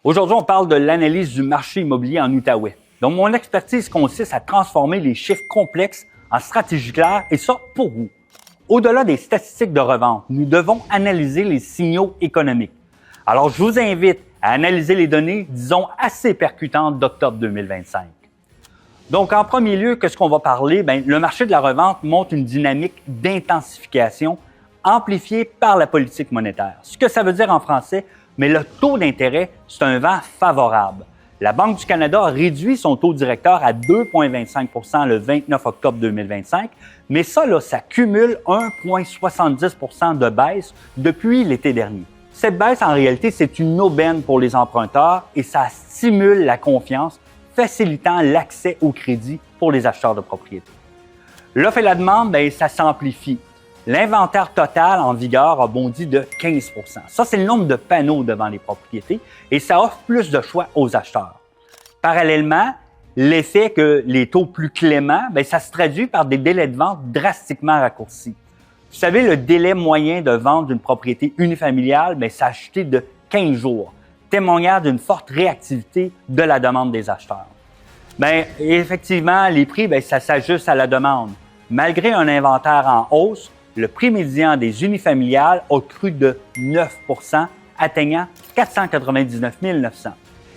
Aujourd'hui, on parle de l'analyse du marché immobilier en Outaouais. Donc, mon expertise consiste à transformer les chiffres complexes en stratégies claires, et ça pour vous. Au-delà des statistiques de revente, nous devons analyser les signaux économiques. Alors, je vous invite à analyser les données, disons, assez percutantes d'octobre 2025. Donc, en premier lieu, qu'est-ce qu'on va parler? Le marché de la revente montre une dynamique d'intensification amplifiée par la politique monétaire. Ce que ça veut dire en français, mais le taux d'intérêt, c'est un vent favorable. La Banque du Canada a réduit son taux directeur à 2,25 le 29 octobre 2025, mais ça cumule 1,70 de baisse depuis l'été dernier. Cette baisse, en réalité, c'est une aubaine pour les emprunteurs et ça stimule la confiance, facilitant l'accès au crédit pour les acheteurs de propriétés. L'offre et la demande, ça s'amplifie. L'inventaire total en vigueur a bondi de 15 %. Ça, c'est le nombre de panneaux devant les propriétés et ça offre plus de choix aux acheteurs. Parallèlement, l'effet que les taux plus cléments, ça se traduit par des délais de vente drastiquement raccourcis. Vous savez, le délai moyen de vente d'une propriété unifamiliale, ça a chuté de 15 jours, témoignant d'une forte réactivité de la demande des acheteurs. Effectivement, les prix, ça s'ajuste à la demande. Malgré un inventaire en hausse, le prix médian des unifamiliales a cru de 9 %, atteignant 499 900.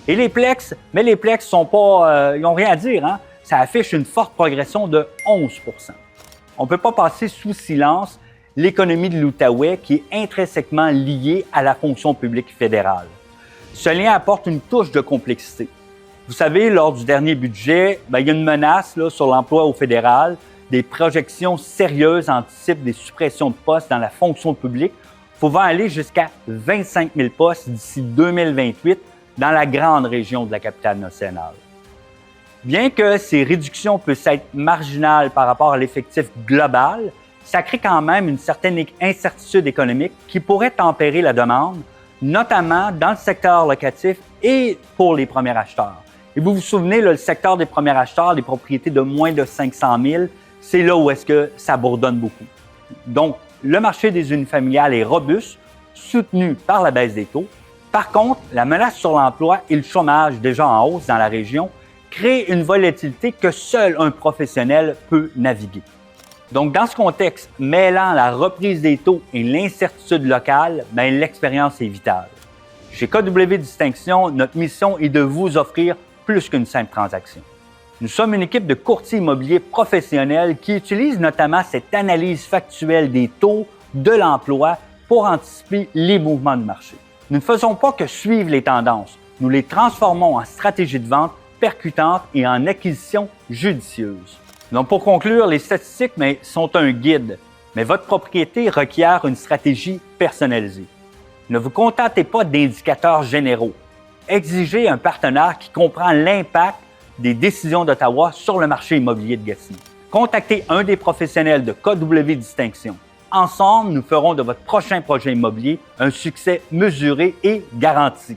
Et les plex, les plex sont pas, ils n'ont rien à dire, hein? Ça affiche une forte progression de 11 %. On ne peut pas passer sous silence l'économie de l'Outaouais qui est intrinsèquement liée à la fonction publique fédérale. Ce lien apporte une touche de complexité. Vous savez, lors du dernier budget, il y a une menace sur l'emploi au fédéral. Des projections sérieuses anticipent des suppressions de postes dans la fonction publique, pouvant aller jusqu'à 25 000 postes d'ici 2028 dans la grande région de la capitale nationale. Bien que ces réductions puissent être marginales par rapport à l'effectif global, ça crée quand même une certaine incertitude économique qui pourrait tempérer la demande, notamment dans le secteur locatif et pour les premiers acheteurs. Et vous vous souvenez, le secteur des premiers acheteurs, les propriétés de moins de 500 000, c'est là où est-ce que ça bourdonne beaucoup. Donc, le marché des unifamiliales est robuste, soutenu par la baisse des taux. Par contre, la menace sur l'emploi et le chômage déjà en hausse dans la région créent une volatilité que seul un professionnel peut naviguer. Donc, dans ce contexte, mêlant la reprise des taux et l'incertitude locale, l'expérience est vitale. Chez KW Distinction, notre mission est de vous offrir plus qu'une simple transaction. Nous sommes une équipe de courtiers immobiliers professionnels qui utilise notamment cette analyse factuelle des taux, de l'emploi pour anticiper les mouvements du marché. Nous ne faisons pas que suivre les tendances, nous les transformons en stratégies de vente percutantes et en acquisitions judicieuses. Donc pour conclure, les statistiques sont un guide, mais votre propriété requiert une stratégie personnalisée. Ne vous contentez pas d'indicateurs généraux. Exigez un partenaire qui comprend l'impact des décisions d'Ottawa sur le marché immobilier de Gatineau. Contactez un des professionnels de KW Distinction. Ensemble, nous ferons de votre prochain projet immobilier un succès mesuré et garanti.